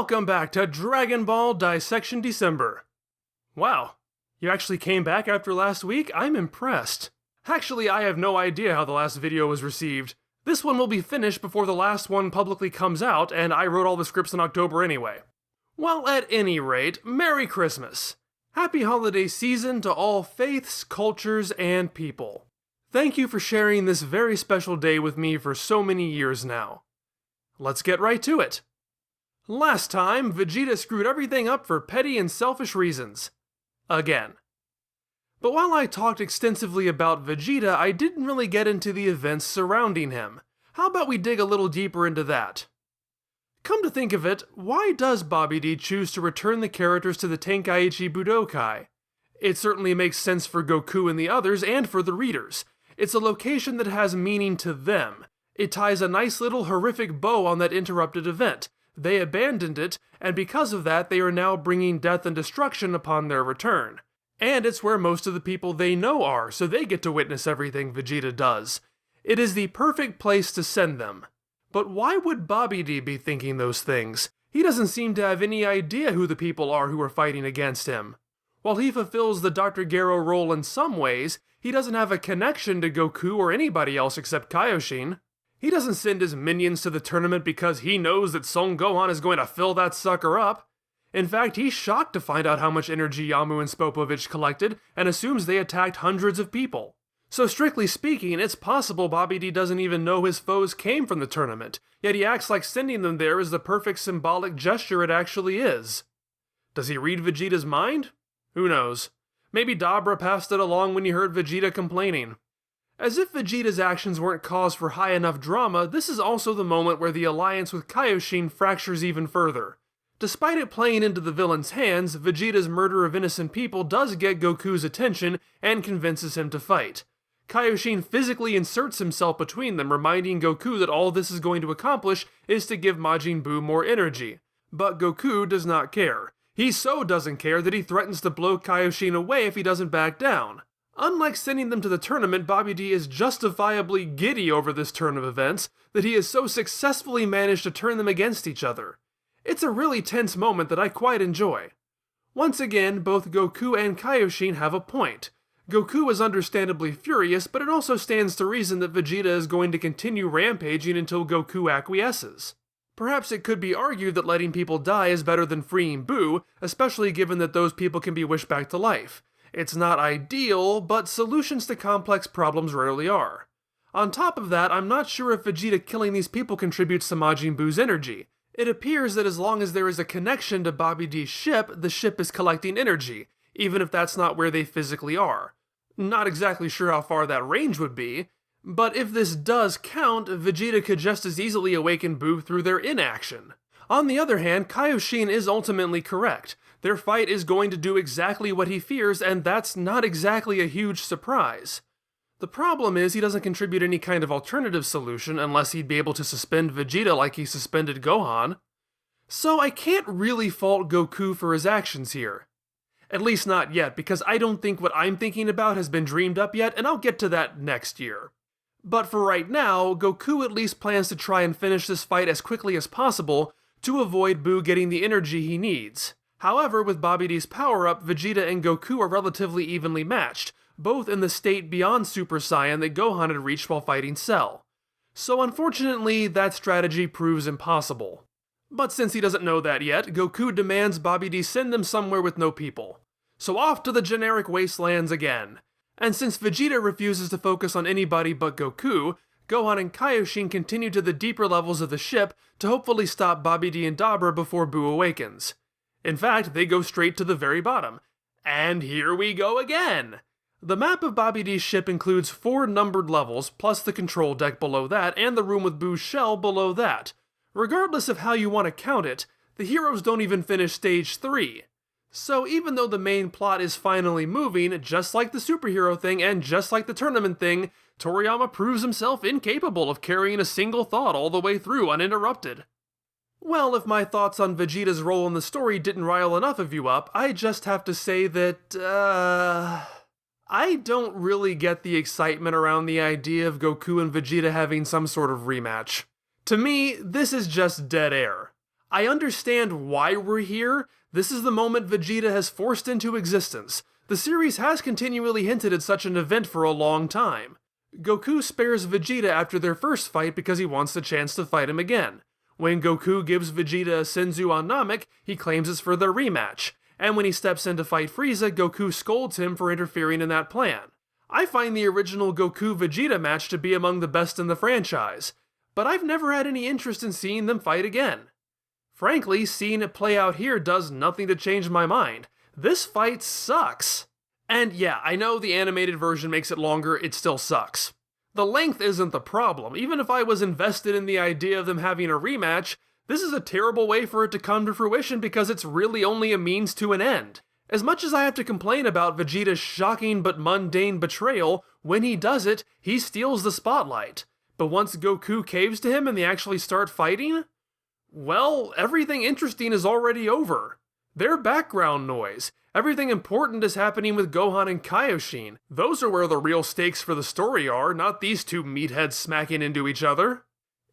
Welcome back to Dragon Ball Dissection December. Wow, you actually came back after last week? I'm impressed. Actually, I have no idea how the last video was received. This one will be finished before the last one publicly comes out, and I wrote all the scripts in October anyway. Well, at any rate, Merry Christmas. Happy holiday season to all faiths, cultures, and people. Thank you for sharing this very special day with me for so many years now. Let's get right to it. Last time, Vegeta screwed everything up for petty and selfish reasons. Again. But while I talked extensively about Vegeta, I didn't really get into the events surrounding him. How about we dig a little deeper into that? Come to think of it, why does Bobby D choose to return the characters to the Tenkaichi Budokai? It certainly makes sense for Goku and the others, and for the readers. It's a location that has meaning to them. It ties a nice little horrific bow on that interrupted event. They abandoned it, and because of that, they are now bringing death and destruction upon their return. And it's where most of the people they know are, so they get to witness everything Vegeta does. It is the perfect place to send them. But why would Bobby D be thinking those things? He doesn't seem to have any idea who the people are who are fighting against him. While he fulfills the Dr. Gero role in some ways, he doesn't have a connection to Goku or anybody else except Kaioshin. He doesn't send his minions to the tournament because he knows that Son Gohan is going to fill that sucker up. In fact, he's shocked to find out how much energy Yamu and Spopovich collected, and assumes they attacked hundreds of people. So strictly speaking, it's possible Bobby D doesn't even know his foes came from the tournament, yet he acts like sending them there is the perfect symbolic gesture it actually is. Does he read Vegeta's mind? Who knows? Maybe Dabra passed it along when he heard Vegeta complaining. As if Vegeta's actions weren't cause for high enough drama, this is also the moment where the alliance with Kaioshin fractures even further. Despite it playing into the villain's hands, Vegeta's murder of innocent people does get Goku's attention and convinces him to fight. Kaioshin physically inserts himself between them, reminding Goku that all this is going to accomplish is to give Majin Boo more energy. But Goku does not care. He so doesn't care that he threatens to blow Kaioshin away if he doesn't back down. Unlike sending them to the tournament, Bobby D is justifiably giddy over this turn of events that he has so successfully managed to turn them against each other. It's a really tense moment that I quite enjoy. Once again, both Goku and Kaioshin have a point. Goku is understandably furious, but it also stands to reason that Vegeta is going to continue rampaging until Goku acquiesces. Perhaps it could be argued that letting people die is better than freeing Boo, especially given that those people can be wished back to life. It's not ideal, but solutions to complex problems rarely are. On top of that, I'm not sure if Vegeta killing these people contributes to Majin Boo's energy. It appears that as long as there is a connection to Bobby D's ship, the ship is collecting energy, even if that's not where they physically are. Not exactly sure how far that range would be, but if this does count, Vegeta could just as easily awaken Boo through their inaction. On the other hand, Kaioshin is ultimately correct. Their fight is going to do exactly what he fears, and that's not exactly a huge surprise. The problem is he doesn't contribute any kind of alternative solution unless he'd be able to suspend Vegeta like he suspended Gohan. So I can't really fault Goku for his actions here. At least not yet, because I don't think what I'm thinking about has been dreamed up yet, and I'll get to that next year. But for right now, Goku at least plans to try and finish this fight as quickly as possible to avoid Boo getting the energy he needs. However, with Bobby D's power-up, Vegeta and Goku are relatively evenly matched, both in the state beyond Super Saiyan that Gohan had reached while fighting Cell. So unfortunately, that strategy proves impossible. But since he doesn't know that yet, Goku demands Bobby D send them somewhere with no people. So off to the generic wastelands again. And since Vegeta refuses to focus on anybody but Goku, Gohan and Kaioshin continue to the deeper levels of the ship to hopefully stop Bobby D and Dabra before Boo awakens. In fact, they go straight to the very bottom. And here we go again! The map of Bobby D's ship includes 4 numbered levels, plus the control deck below that, and the room with Boo's shell below that. Regardless of how you want to count it, the heroes don't even finish stage 3. So even though the main plot is finally moving, just like the superhero thing and just like the tournament thing, Toriyama proves himself incapable of carrying a single thought all the way through uninterrupted. Well, if my thoughts on Vegeta's role in the story didn't rile enough of you up, I just have to say that, I don't really get the excitement around the idea of Goku and Vegeta having some sort of rematch. To me, this is just dead air. I understand why we're here. This is the moment Vegeta has forced into existence. The series has continually hinted at such an event for a long time. Goku spares Vegeta after their first fight because he wants the chance to fight him again. When Goku gives Vegeta a Senzu on Namek, he claims it's for their rematch. And when he steps in to fight Frieza, Goku scolds him for interfering in that plan. I find the original Goku-Vegeta match to be among the best in the franchise, but I've never had any interest in seeing them fight again. Frankly, seeing it play out here does nothing to change my mind. This fight sucks. And yeah, I know the animated version makes it longer, it still sucks. The length isn't the problem. Even if I was invested in the idea of them having a rematch, this is a terrible way for it to come to fruition because it's really only a means to an end. As much as I have to complain about Vegeta's shocking but mundane betrayal, when he does it, he steals the spotlight. But once Goku caves to him and they actually start fighting, well, everything interesting is already over. They're background noise. Everything important is happening with Gohan and Kaioshin. Those are where the real stakes for the story are, not these two meatheads smacking into each other.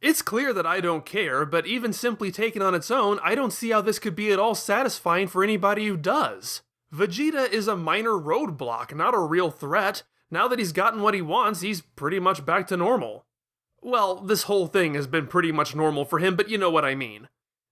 It's clear that I don't care, but even simply taken on its own, I don't see how this could be at all satisfying for anybody who does. Vegeta is a minor roadblock, not a real threat. Now that he's gotten what he wants, he's pretty much back to normal. Well, this whole thing has been pretty much normal for him, but you know what I mean.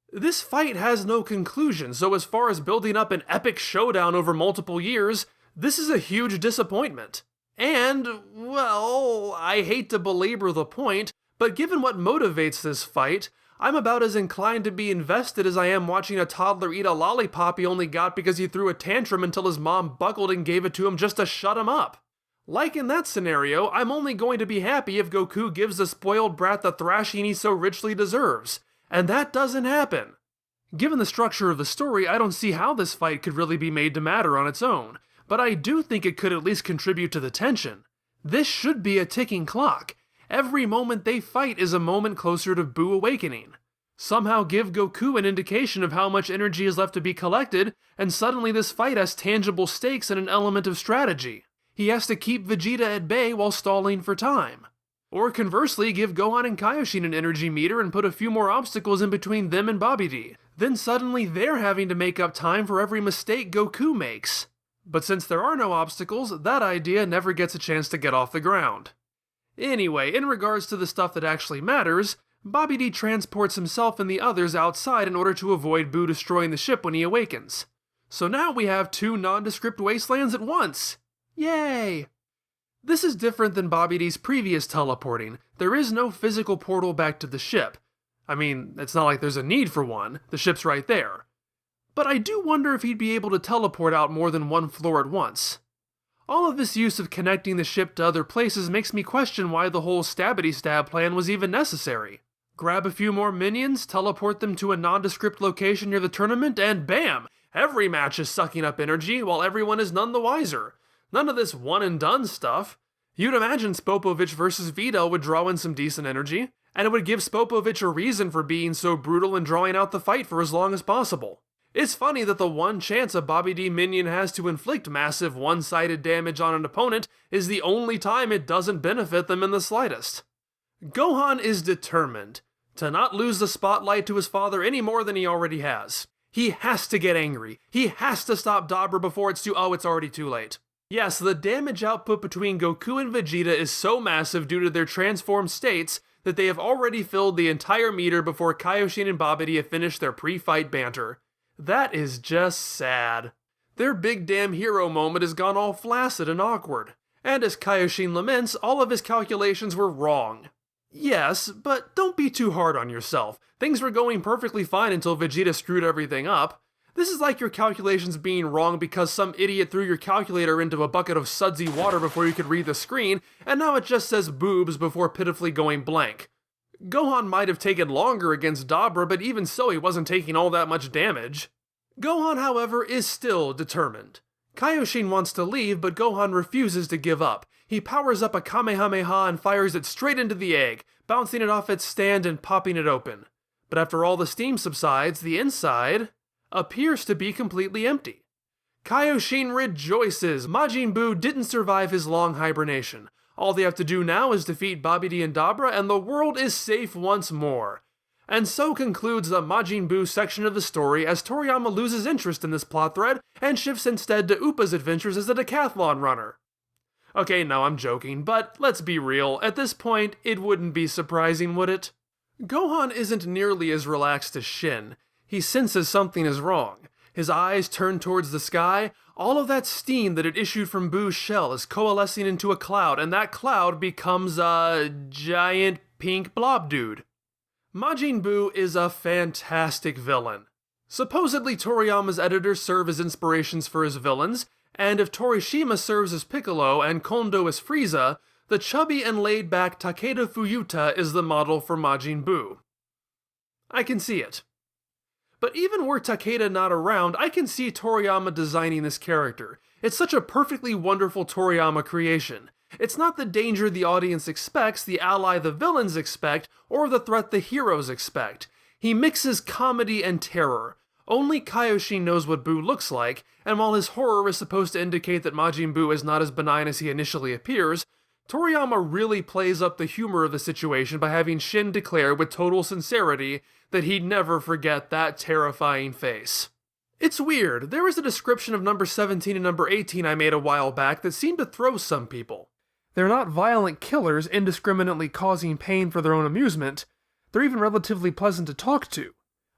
This fight has no conclusion, so as far as building up an epic showdown over multiple years, this is a huge disappointment. And, well, I hate to belabor the point, but given what motivates this fight, I'm about as inclined to be invested as I am watching a toddler eat a lollipop he only got because he threw a tantrum until his mom buckled and gave it to him just to shut him up. Like in that scenario, I'm only going to be happy if Goku gives the spoiled brat the thrashing he so richly deserves. And that doesn't happen. Given the structure of the story, I don't see how this fight could really be made to matter on its own, but I do think it could at least contribute to the tension. This should be a ticking clock. Every moment they fight is a moment closer to Boo awakening. Somehow give Goku an indication of how much energy is left to be collected, and suddenly this fight has tangible stakes and an element of strategy. He has to keep Vegeta at bay while stalling for time. Or conversely, give Gohan and Kaioshin an energy meter and put a few more obstacles in between them and Babidi. Then suddenly they're having to make up time for every mistake Goku makes. But since there are no obstacles, that idea never gets a chance to get off the ground. Anyway, in regards to the stuff that actually matters, Babidi transports himself and the others outside in order to avoid Boo destroying the ship when he awakens. So now we have two nondescript wastelands at once! Yay! This is different than Babidi's previous teleporting. There is no physical portal back to the ship. I mean, it's not like there's a need for one, the ship's right there. But I do wonder if he'd be able to teleport out more than one floor at once. All of this use of connecting the ship to other places makes me question why the whole stabbity-stab plan was even necessary. Grab a few more minions, teleport them to a nondescript location near the tournament, and bam! Every match is sucking up energy, while everyone is none the wiser. None of this one-and-done stuff. You'd imagine Spopovich versus Vito would draw in some decent energy, and it would give Spopovich a reason for being so brutal and drawing out the fight for as long as possible. It's funny that the one chance a Babidi minion has to inflict massive one-sided damage on an opponent is the only time it doesn't benefit them in the slightest. Gohan is determined to not lose the spotlight to his father any more than he already has. He has to get angry. He has to stop Dabra before it's already too late. Yes, the damage output between Goku and Vegeta is so massive due to their transformed states that they have already filled the entire meter before Kaioshin and Babidi have finished their pre-fight banter. That is just sad. Their big damn hero moment has gone all flaccid and awkward. And as Kaioshin laments, all of his calculations were wrong. Yes, but don't be too hard on yourself. Things were going perfectly fine until Vegeta screwed everything up. This is like your calculations being wrong because some idiot threw your calculator into a bucket of sudsy water before you could read the screen, and now it just says boobs before pitifully going blank. Gohan might have taken longer against Dabra, but even so he wasn't taking all that much damage. Gohan, however, is still determined. Kaioshin wants to leave, but Gohan refuses to give up. He powers up a Kamehameha and fires it straight into the egg, bouncing it off its stand and popping it open. But after all the steam subsides, the inside appears to be completely empty. Kaioshin rejoices. Majin Boo didn't survive his long hibernation. All they have to do now is defeat Babidi and Dabra, and the world is safe once more. And so concludes the Majin Buu section of the story, as Toriyama loses interest in this plot thread and shifts instead to Upa's adventures as a decathlon runner. Okay, no, I'm joking, but let's be real, at this point, it wouldn't be surprising, would it? Gohan isn't nearly as relaxed as Shin. He senses something is wrong. His eyes turn towards the sky. All of that steam that had issued from Boo's shell is coalescing into a cloud, and that cloud becomes a giant pink blob dude. Majin Buu is a fantastic villain. Supposedly Toriyama's editors serve as inspirations for his villains, and if Torishima serves as Piccolo and Kondo as Frieza, the chubby and laid-back Takeda Fuyuta is the model for Majin Buu. I can see it. But even were Takeda not around, I can see Toriyama designing this character. It's such a perfectly wonderful Toriyama creation. It's not the danger the audience expects, the ally the villains expect, or the threat the heroes expect. He mixes comedy and terror. Only Kaioshin knows what Buu looks like, and while his horror is supposed to indicate that Majin Buu is not as benign as he initially appears, Toriyama really plays up the humor of the situation by having Shin declare with total sincerity that he'd never forget that terrifying face. It's weird, there was a description of number 17 and number 18 I made a while back that seemed to throw some people. They're not violent killers indiscriminately causing pain for their own amusement, they're even relatively pleasant to talk to.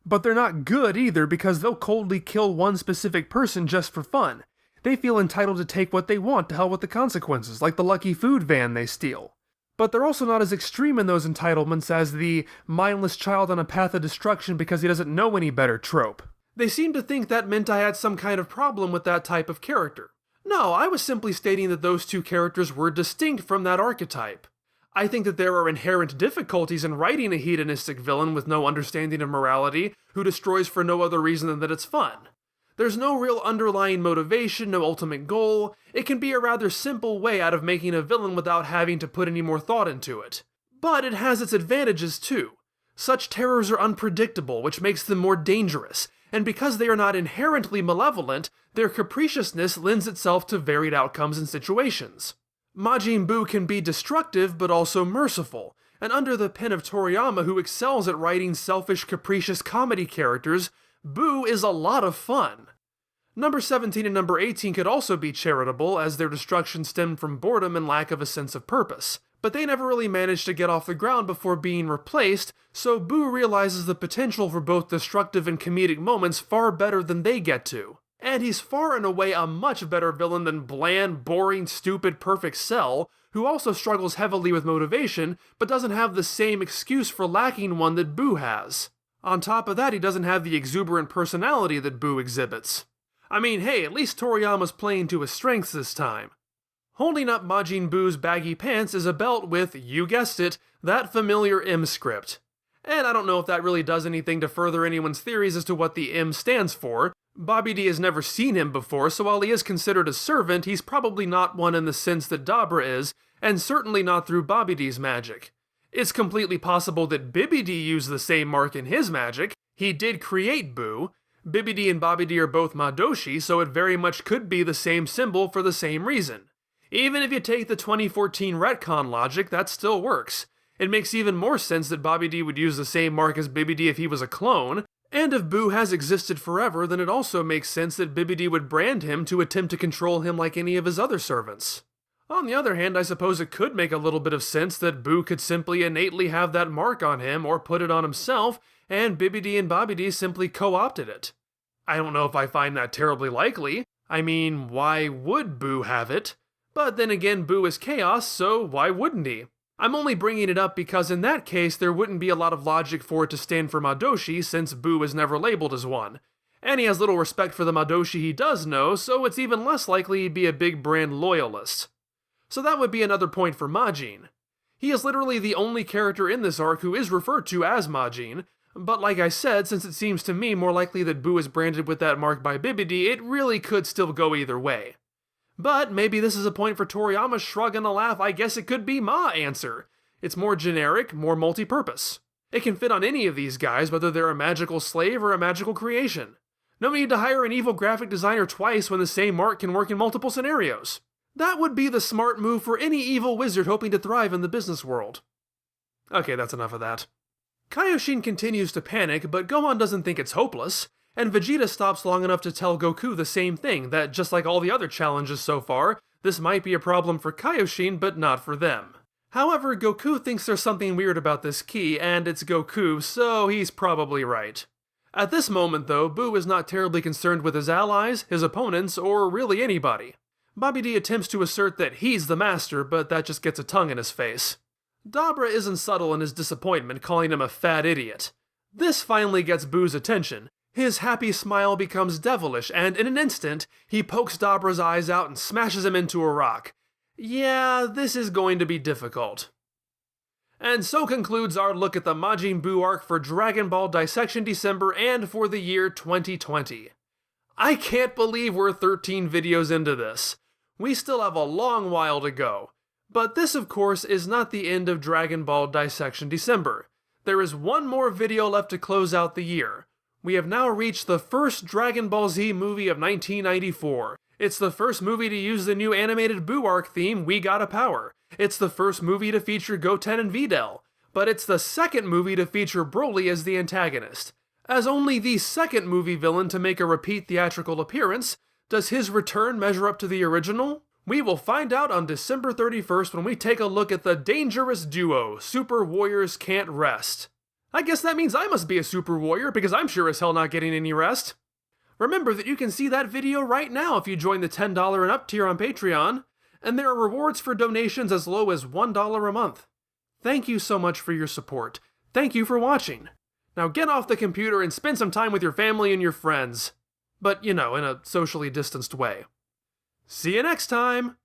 But they're not good either because they'll coldly kill one specific person just for fun. They feel entitled to take what they want, to hell with the consequences, like the lucky food van they steal. But they're also not as extreme in those entitlements as the mindless child on a path of destruction because he doesn't know any better trope. They seem to think that meant I had some kind of problem with that type of character. No, I was simply stating that those two characters were distinct from that archetype. I think that there are inherent difficulties in writing a hedonistic villain with no understanding of morality, who destroys for no other reason than that it's fun. There's no real underlying motivation, no ultimate goal. It can be a rather simple way out of making a villain without having to put any more thought into it. But it has its advantages too. Such terrors are unpredictable, which makes them more dangerous, and because they are not inherently malevolent, their capriciousness lends itself to varied outcomes and situations. Majin Buu can be destructive but also merciful, and under the pen of Toriyama, who excels at writing selfish, capricious comedy characters, Buu is a lot of fun. Number 17 and number 18 could also be charitable, as their destruction stemmed from boredom and lack of a sense of purpose, but they never really managed to get off the ground before being replaced, so Buu realizes the potential for both destructive and comedic moments far better than they get to. And he's far and away a much better villain than bland, boring, stupid, perfect Cell, who also struggles heavily with motivation, but doesn't have the same excuse for lacking one that Buu has. On top of that, he doesn't have the exuberant personality that Buu exhibits. I mean, hey, at least Toriyama's playing to his strengths this time. Holding up Majin Buu's baggy pants is a belt with, you guessed it, that familiar M script. And I don't know if that really does anything to further anyone's theories as to what the M stands for. Bobby D has never seen him before, so while he is considered a servant, he's probably not one in the sense that Dabra is, and certainly not through Bobby D's magic. It's completely possible that Bibby D used the same mark in his magic. He did create Buu. Bibby D and Bobby D are both Madoshi, so it very much could be the same symbol for the same reason. Even if you take the 2014 retcon logic, that still works. It makes even more sense that Bobby D would use the same mark as Bibby D if he was a clone, and if Buu has existed forever, then it also makes sense that Bibby D would brand him to attempt to control him like any of his other servants. On the other hand, I suppose it could make a little bit of sense that Buu could simply innately have that mark on him or put it on himself, and Bibby D and Bobby D simply co-opted it. I don't know if I find that terribly likely. I mean, why would Buu have it? But then again, Buu is chaos, so why wouldn't he? I'm only bringing it up because in that case there wouldn't be a lot of logic for it to stand for Madoshi since Buu is never labeled as one. And he has little respect for the Madoshi he does know, so it's even less likely he'd be a big brand loyalist. So that would be another point for Majin. He is literally the only character in this arc who is referred to as Majin, but like I said, since it seems to me more likely that Buu is branded with that mark by Bibidi, it really could still go either way. But maybe this is a point for Toriyama's shrug and a laugh, I guess it could be Ma answer. It's more generic, more multi-purpose. It can fit on any of these guys, whether they're a magical slave or a magical creation. No need to hire an evil graphic designer twice when the same mark can work in multiple scenarios. That would be the smart move for any evil wizard hoping to thrive in the business world. Okay, that's enough of that. Kaioshin continues to panic, but Gohan doesn't think it's hopeless, and Vegeta stops long enough to tell Goku the same thing, that just like all the other challenges so far, this might be a problem for Kaioshin, but not for them. However, Goku thinks there's something weird about this key, and it's Goku, so he's probably right. At this moment though, Boo is not terribly concerned with his allies, his opponents, or really anybody. Bobby D attempts to assert that he's the master, but that just gets a tongue in his face. Dabra isn't subtle in his disappointment, calling him a fat idiot. This finally gets Boo's attention. His happy smile becomes devilish, and in an instant, he pokes Dabra's eyes out and smashes him into a rock. Yeah, this is going to be difficult. And so concludes our look at the Majin Buu arc for Dragon Ball Dissection December and for the year 2020. I can't believe we're 13 videos into this. We still have a long while to go. But this, of course, is not the end of Dragon Ball Dissection December. There is one more video left to close out the year. We have now reached the first Dragon Ball Z movie of 1994. It's the first movie to use the new animated Buu arc theme, We Gotta Power. It's the first movie to feature Goten and Videl. But it's the second movie to feature Broly as the antagonist. As only the second movie villain to make a repeat theatrical appearance, does his return measure up to the original? We will find out on December 31st when we take a look at the dangerous duo, Super Warriors Can't Rest. I guess that means I must be a Super Warrior because I'm sure as hell not getting any rest. Remember that you can see that video right now if you join the $10 and up tier on Patreon, and there are rewards for donations as low as $1 a month. Thank you so much for your support. Thank you for watching. Now get off the computer and spend some time with your family and your friends. But, you know, in a socially distanced way. See you next time!